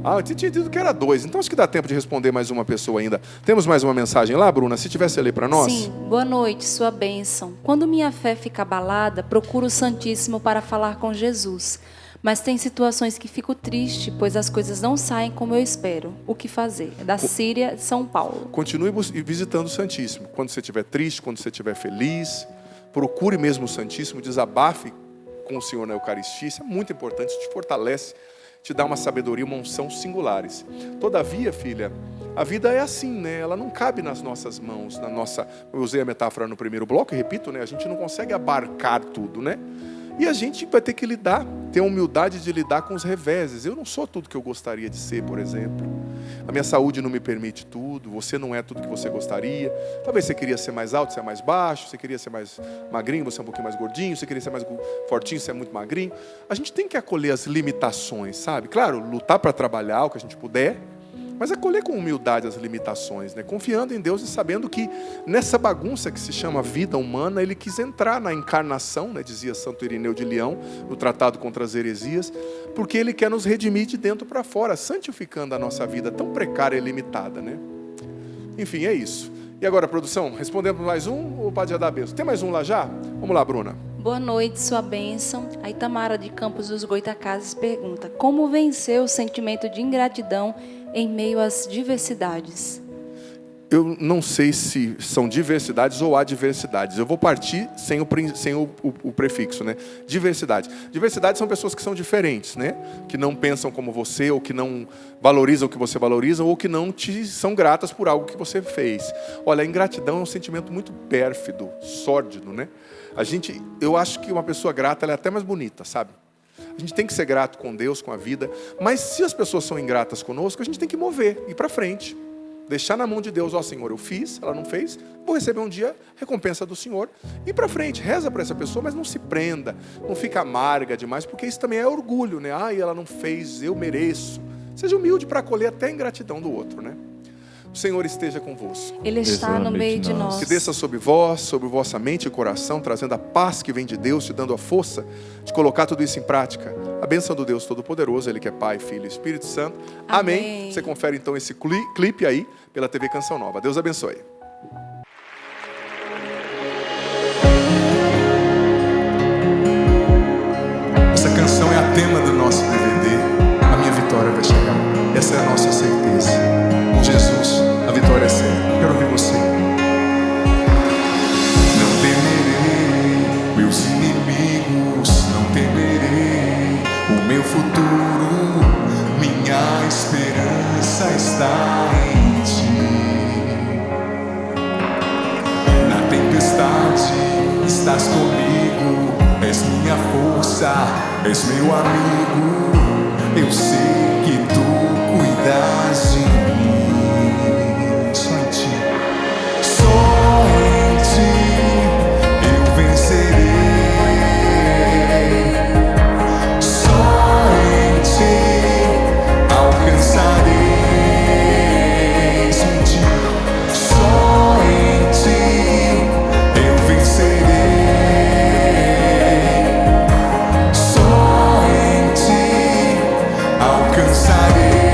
[SPEAKER 1] Ah, eu tinha dito que era 2, então acho que dá tempo de responder mais uma pessoa ainda. Temos mais uma mensagem lá, Bruna? Se tivesse a ler para nós?
[SPEAKER 2] Sim, boa noite, sua bênção. Quando minha fé fica abalada, procuro o Santíssimo para falar com Jesus. Mas tem situações que fico triste, pois as coisas não saem como eu espero. O que fazer? Da Síria, São Paulo.
[SPEAKER 1] Continue visitando o Santíssimo. Quando você estiver triste, quando você estiver feliz, procure mesmo o Santíssimo, desabafe com o Senhor na Eucaristia. Isso é muito importante, te fortalece, te dá uma sabedoria, uma unção singulares. Todavia, filha, a vida é assim, né? Ela não cabe nas nossas mãos, eu usei a metáfora no primeiro bloco, e repito, né? A gente não consegue abarcar tudo, né? E a gente vai ter que ter a humildade de lidar com os reveses. Eu não sou tudo que eu gostaria de ser, por exemplo. A minha saúde não me permite tudo. Você não é tudo que você gostaria. Talvez você queria ser mais alto, você é mais baixo. Você queria ser mais magrinho, você é um pouquinho mais gordinho. Você queria ser mais fortinho, você é muito magrinho. A gente tem que acolher as limitações, sabe? Claro, lutar para trabalhar o que a gente puder, mas acolher com humildade as limitações, né? Confiando em Deus e sabendo que nessa bagunça que se chama vida humana, Ele quis entrar na encarnação, né? Dizia Santo Irineu de Leão, no Tratado contra as Heresias, porque Ele quer nos redimir de dentro para fora, santificando a nossa vida tão precária e limitada, né? Enfim, é isso. E agora, produção, respondemos mais um ou o padre já dá a bênção? Tem mais um lá já? Vamos lá, Bruna.
[SPEAKER 2] Boa noite, sua bênção. A Itamara de Campos dos Goitacazes pergunta: como vencer o sentimento de ingratidão em meio às diversidades?
[SPEAKER 1] Eu não sei se são diversidades ou adversidades. Eu vou partir sem o prefixo, né? Diversidade. Diversidade são pessoas que são diferentes, né? Que não pensam como você, ou que não valorizam o que você valoriza, ou que não te são gratas por algo que você fez. Olha, a ingratidão é um sentimento muito pérfido, sórdido, né? Eu acho que uma pessoa grata, ela é até mais bonita, sabe? A gente tem que ser grato com Deus, com a vida, mas se as pessoas são ingratas conosco, a gente tem que mover, ir para frente. Deixar na mão de Deus, ó Senhor, eu fiz, ela não fez, vou receber um dia a recompensa do Senhor. E para frente, reza para essa pessoa, mas não se prenda, não fica amarga demais, porque isso também é orgulho, né? Ai, ela não fez, eu mereço. Seja humilde para acolher até a ingratidão do outro, né? O Senhor esteja convosco.
[SPEAKER 2] Ele está no meio de nós.
[SPEAKER 1] Que desça sobre vós, sobre vossa mente e coração, trazendo a paz que vem de Deus, te dando a força de colocar tudo isso em prática. A bênção do Deus Todo-Poderoso, Ele que é Pai, Filho e Espírito Santo. Amém. Você confere então esse clipe aí pela TV Canção Nova. Deus abençoe. Essa canção é a tema do nosso DVD. A minha vitória vai chegar. Essa é a nossa certeza. Com Jesus, a vitória é certa. Quero ouvir você. Não temerei meus inimigos, não temerei o meu futuro. Minha esperança está em Ti. Na tempestade estás comigo, és minha força, és meu amigo. Eu sei que Tu cuidas de mim. Só em Ti, só em Ti eu vencerei. Só em Ti alcançarei. Só em Ti, só em Ti eu vencerei. Só em Ti alcançarei.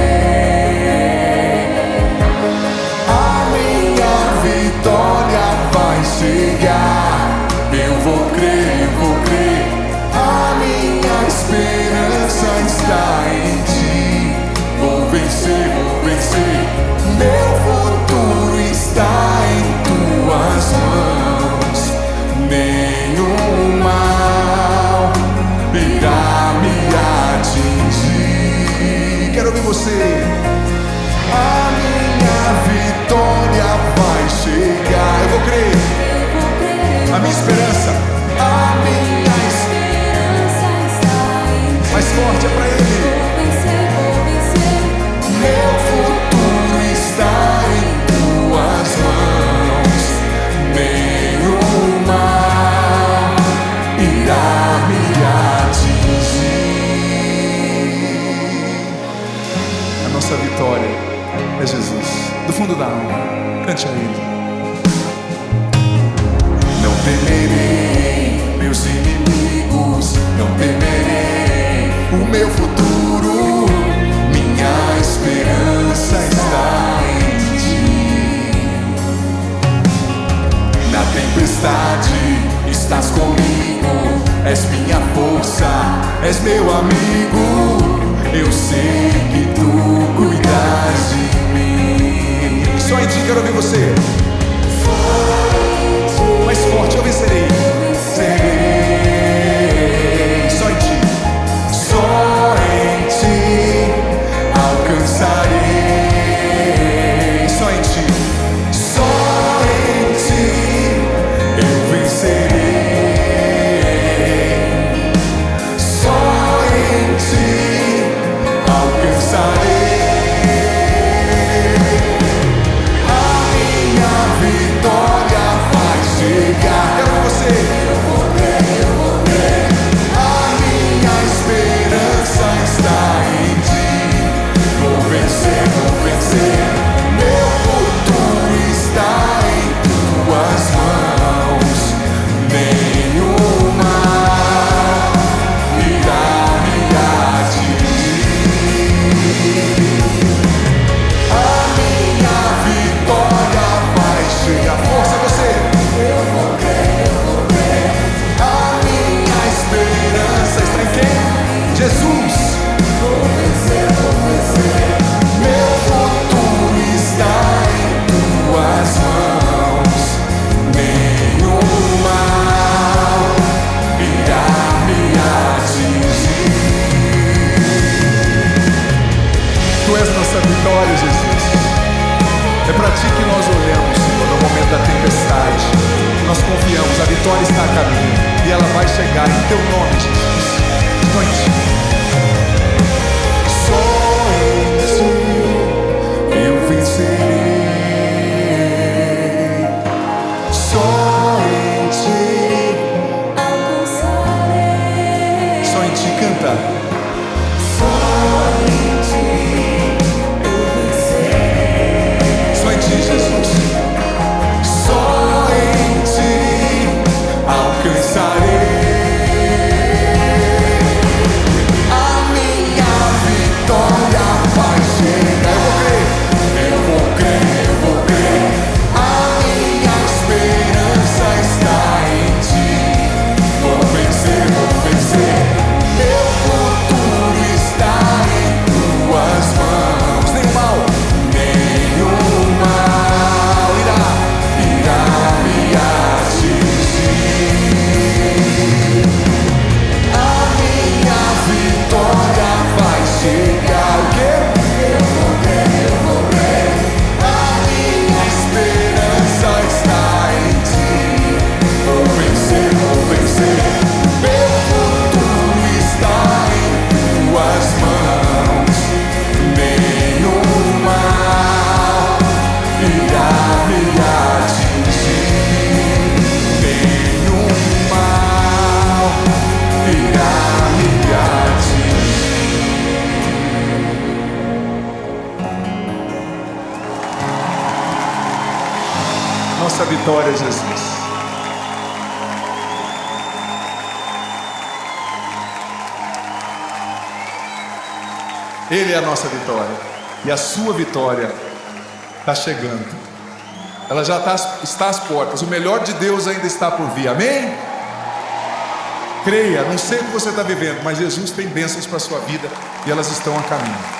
[SPEAKER 1] A minha vitória vai chegar. Eu vou crer, eu vou crer. A minha esperança está em Ti. Vou vencer, vou vencer. Meu futuro está em Tuas mãos. Nenhum mal irá me atingir. Quero ouvir você. A minha vitória vai chegar. Eu vou crer. A minha esperança. A minha esperança está em Ti. Mais forte é pra Ele. Meu futuro está em Tuas mãos. Nenhum mal irá me atingir. A nossa vitória é Jesus. Do fundo da alma, cante a Ele. Não temerei meus inimigos, não temerei o meu futuro. Minha esperança está em Ti. Na tempestade estás comigo, és minha força, és meu amigo. Eu sei que Tu cuidas de mim. Só em Ti quero ouvir você. Mais forte eu vencerei. Vencerei. Só em Ti. Só em Ti alcançarei. Só em Ti. Só em Ti eu vencerei. Só em Ti alcançarei. A minha vitória vai chegar. Quero você. Eu vou crer, eu vou crer. A minha esperança está em Ti. Vou vencer, vou vencer. Meu futuro está em Tuas mãos. Nenhum mal irá me atingir. A minha vitória vai chegar. Força você. Eu vou crer, eu vou crer. A minha esperança está em quem? Jesus. Vou vencer, vou vencer. Meu futuro está em Tuas mãos. Nenhum mal irá me atingir. Tu és nossa vitória, Jesus. É para Ti que nós olhamos, Senhor, no momento da tempestade. Nós confiamos, a vitória está a caminho e ela vai chegar em Teu nome, Jesus. Só em Ti. Só em Ti eu vencerei.
[SPEAKER 4] me atingir, nenhum mal irá me atingir. Nossa vitória, Jesus. Ele é a nossa vitória. E a sua vitória está chegando. Ela já está às portas. O melhor de Deus ainda está por vir. Amém? Creia, não sei o que você está vivendo, mas Jesus tem bênçãos para a sua vida e elas estão a caminho.